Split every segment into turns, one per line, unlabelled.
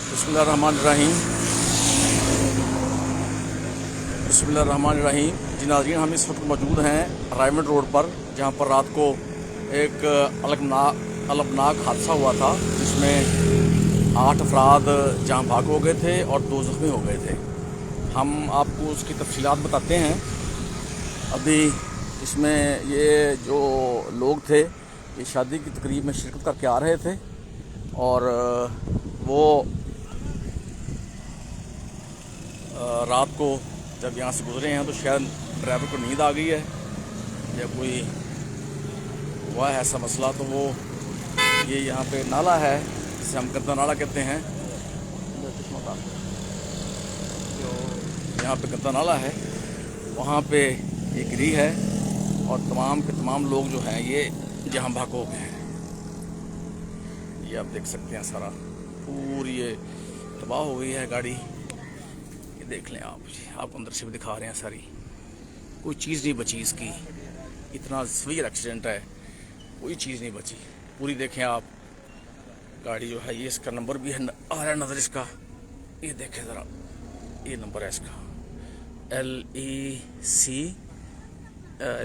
बिस्मिल्लाहिर्रहमानिर्रहीम। बिस्मिल्लाहिर्रहमानिर्रहीम। जी नाज़रीन, हम इस वक्त मौजूद हैं रायमंड रोड पर, जहां पर रात को एक अलगनाक हादसा हुआ था, जिसमें 8 अफराद जहां भाग हो गए थे और 2 ज़ख्मी हो गए थे। हम आपको उसकी तफसीलात बताते हैं। अभी इसमें ये जो लोग थे, ये शादी की तकरीब में शिरकत करके आ रहे थे और वो रात को जब यहाँ से गुजरे हैं तो शायद ड्राइवर को नींद आ गई है या कोई हुआ है ऐसा मसला। तो वो ये यहाँ पे नाला है, जिसे हम गंदा नाला कहते हैं, जो यहाँ पे गंदा नाला है, वहाँ पे ये गिरी है और तमाम के तमाम लोग जो हैं ये जहाँ भाग हो गए हैं। ये आप देख सकते हैं, सारा पूरी ये तबाह हो गई है गाड़ी। ये देख लें आप अंदर से भी दिखा रहे हैं, सारी कोई चीज़ नहीं बची इसकी। इतना सवीर एक्सीडेंट है, कोई चीज़ नहीं बची पूरी। देखें आप, गाड़ी जो है ये, इसका नंबर भी है, आ रहा है नज़र इसका। ये देखें ज़रा, ये नंबर है इसका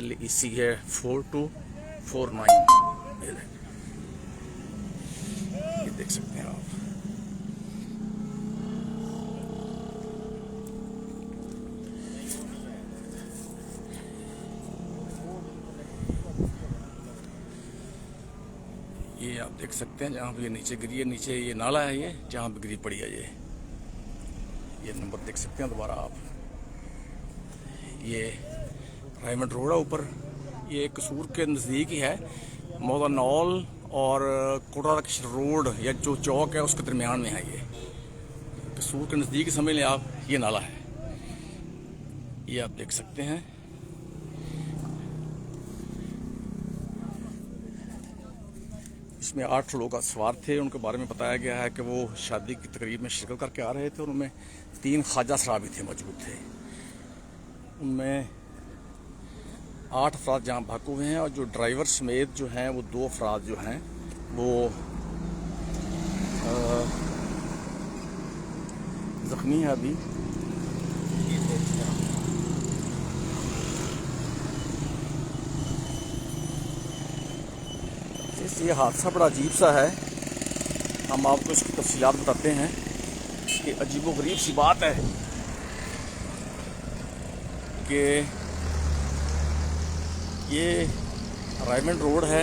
LEC है 4249। ये देख सकते हैं आप। ये आप देख सकते हैं जहाँ पे ये नीचे गिरी है, नीचे ये नाला है, ये जहाँ पे गिरी पड़ी है। ये नंबर देख सकते हैं दोबारा आप। ये रायमंड रोड है ऊपर, ये कसूर के नज़दीक ही है। मोदानौल और कोटा रोड या जो चौक है उसके दरमियान में है। ये कसूर के नज़दीक समझ लें आप, ये नाला है। ये आप देख सकते हैं। इसमें 8 लोग सवार थे, उनके बारे में बताया गया है कि वो शादी की तकरीब में शिरकत करके आ रहे थे। उनमें 3 ख्वाजा शराबी थे मौजूद थे। उनमें 8 अफराद जहाँ भागे हुए हैं और जो ड्राइवर समेत जो हैं वो 2 अफराद जो हैं वो ज़ख्मी है अभी। ये हादसा बड़ा अजीब सा है। हम आपको इसकी तफसीलात बताते हैं कि अजीब व गरीब सी बात है कि ये रायमंड रोड है।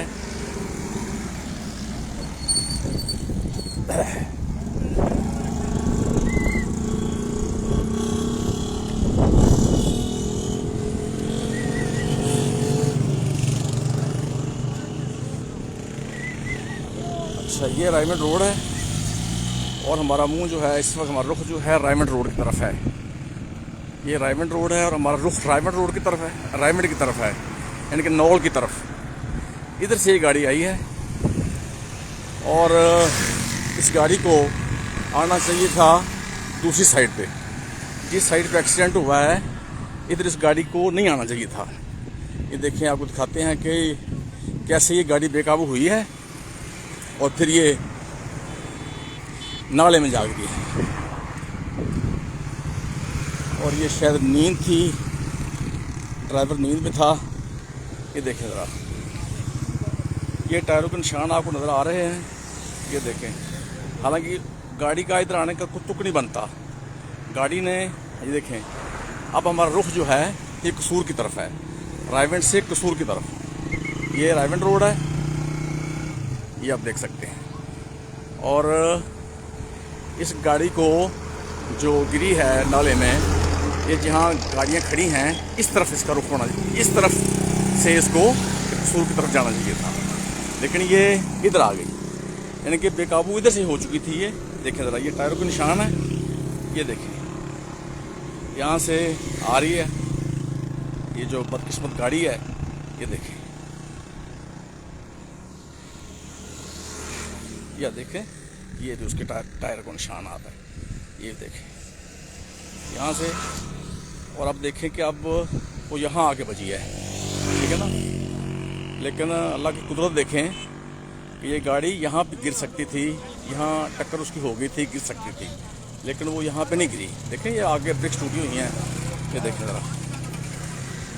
अच्छा, ये रायमंड रोड है और हमारा मुंह जो है इस वक्त, हमारा रुख जो है रायमंड रोड की तरफ है। ये रायमंड रोड है और हमारा रुख रायमंड रोड की तरफ है, रायमंड की तरफ है, यानी कि नौल की तरफ। इधर से ये गाड़ी आई है और इस गाड़ी को आना चाहिए था दूसरी साइड पे। जिस साइड पे एक्सीडेंट हुआ है इधर इस गाड़ी को नहीं आना चाहिए था। ये देखें, आपको दिखाते हैं कि कैसे ये गाड़ी बेकाबू हुई है और फिर ये नाले में जा गिरी है। और ये शायद नींद थी, ड्राइवर नींद में था। ये देखें ज़रा, ये टायरों के निशान आपको नज़र आ रहे हैं। ये देखें, हालांकि गाड़ी का इधर आने का कुछ तुक नहीं बनता गाड़ी ने। ये देखें, अब हमारा रुख जो है ये कसूर की तरफ है, रायमंड से कसूर की तरफ। ये रायमंड रोड है, ये आप देख सकते हैं। और इस गाड़ी को जो गिरी है नाले में, ये जहाँ गाड़ियाँ खड़ी हैं इस तरफ इसका रुख होना चाहिए, इस तरफ से इसको कसूर की तरफ जाना चाहिए था, लेकिन ये इधर आ गई, यानी कि बेकाबू इधर से हो चुकी थी। ये देखें ज़रा, ये टायरों के निशान है। ये देखें, यहाँ से आ रही है ये जो बदकिस्मत गाड़ी है। ये देखें, या देखें, ये भी उसके टायर को निशान आता है। ये देखें यहाँ से, और अब देखें कि अब वो यहाँ आके बची है, ठीक है ना। लेकिन अल्लाह की कुदरत देखें कि ये गाड़ी यहाँ पे गिर सकती थी यहाँ टक्कर उसकी हो गई थी, गिर सकती थी, लेकिन वो यहाँ पे नहीं गिरी। देखें ये आगे ब्रिक्स टूटी हुई हैं, ये देखें ज़रा,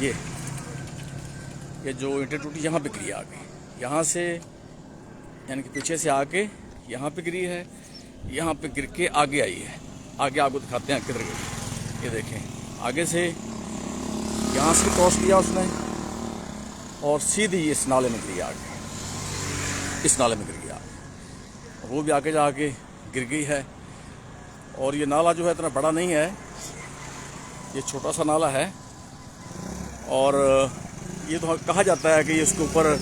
ये जो ईंटें टूटी यहाँ पे गिरी आगे, यहाँ से यानी कि पीछे से आके यहाँ पे गिरी है, यहाँ पे गिर के आगे आई है। आगे आपको दिखाते हैं किधर गिरी, ये देखें आगे से यहाँ से क्रॉस किया उसने और सीधी इस नाले में गिरी आगे, इस नाले में गिर गया, वो भी आगे जाके गिर गई है। और ये नाला जो है इतना बड़ा नहीं है, ये छोटा सा नाला है। और ये तो कहा जाता है कि इसके ऊपर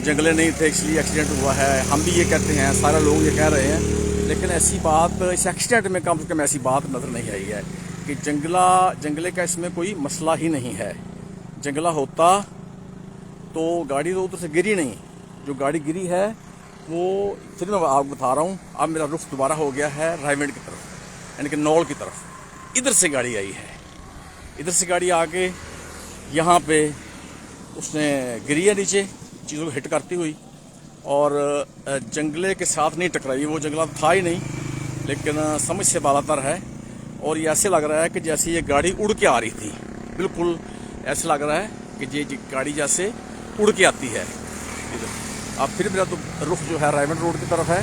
जंगले नहीं थे इसलिए एक्सीडेंट हुआ है, हम भी ये कहते हैं, सारे लोग ये कह रहे हैं, लेकिन ऐसी बात इस एक्सीडेंट में कम से कम ऐसी बात नज़र नहीं आई है कि जंगले का इसमें कोई मसला ही नहीं है। जंगला होता तो गाड़ी तो उधर से गिरी नहीं, जो गाड़ी गिरी है वो फिर मैं आपको बता रहा हूँ। अब मेरा रुख दोबारा हो गया है रायवेंड की तरफ, यानी कि नौल की तरफ। इधर से गाड़ी आई है, इधर से गाड़ी आके यहाँ पे उसने गिरी है नीचे चीज़ों को हिट करती हुई, और जंगले के साथ नहीं टकराई, वो जंगला था ही नहीं, लेकिन समझ से बालातर है। और ये ऐसे लग रहा है कि जैसे ये गाड़ी उड़ के आ रही थी, बिल्कुल ऐसे लग रहा है कि ये गाड़ी जैसे उड़ के आती है। अब फिर मेरा तो रुख जो है रायवेंड रोड की तरफ है।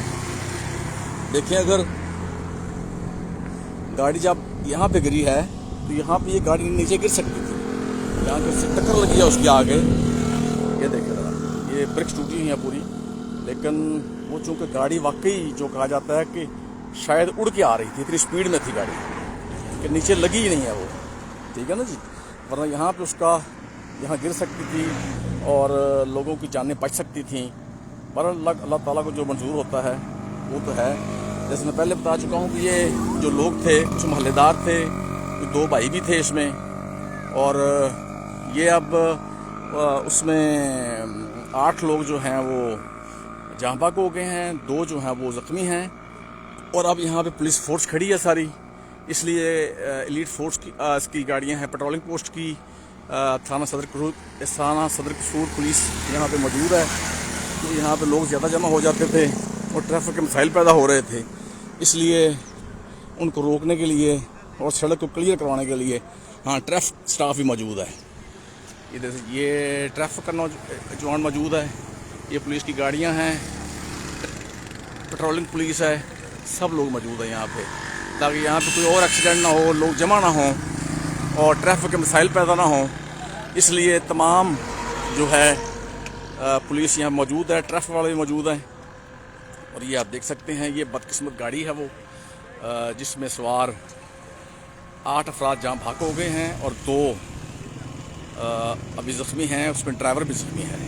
देखिए अगर गाड़ी जब यहाँ पे गिरी है तो यहाँ पे ये गाड़ी नीचे गिर सकती थी, यहाँ पे टक्कर लगी है उसके आगे। ये देखिए ज़रा, ये ब्रिक्स टूटी हुई है पूरी, लेकिन वो चूँकि गाड़ी वाकई जो कहा जाता है कि शायद उड़ के आ रही थी, इतनी स्पीड में थी गाड़ी कि नीचे लगी ही नहीं है वो, ठीक है ना जी। वरना यहाँ पे उसका यहाँ गिर सकती थी और लोगों की जानें बच सकती थी। पर अल्लाह ताला को जो मंजूर होता है वो तो है। जैसे मैं पहले बता चुका हूँ कि ये जो लोग थे कुछ मोहल्लेदार थे, 2 भाई भी थे इसमें, और ये अब उसमें 8 लोग जो हैं वो जहाँ बाग हो गए हैं, 2 जो हैं वो ज़ख्मी हैं। और अब यहाँ पे पुलिस फोर्स खड़ी है सारी, इसलिए एलीट फोर्स की गाड़ियाँ हैं, पेट्रोलिंग पोस्ट की, थाना सदर कसूर पुलिस यहाँ पे मौजूद है। तो यहाँ पे लोग ज़्यादा जमा हो जाते थे और ट्रैफिक के मसाइल पैदा हो रहे थे, इसलिए उनको रोकने के लिए और सड़क को क्लियर करवाने के लिए हाँ ट्रैफिक स्टाफ भी मौजूद है। इधर ये ट्रैफिक का जवान मौजूद है, ये पुलिस की गाड़ियाँ हैं, पेट्रोलिंग पुलिस है, सब लोग मौजूद हैं यहाँ पे, ताकि यहाँ पे कोई और एक्सीडेंट ना हो, लोग जमा ना हों और ट्रैफिक के मसाइल पैदा ना हों। इसलिए तमाम जो है पुलिस यहाँ मौजूद है, ट्रैफिक वाले भी मौजूद हैं। और ये आप देख सकते हैं, ये बदकिस्मत गाड़ी है वो जिसमें सवार 8 अफराद जहाँ भाग हो गए हैं और 2 अभी ज़ख्मी हैं, उसमें ड्राइवर भी ज़ख्मी है।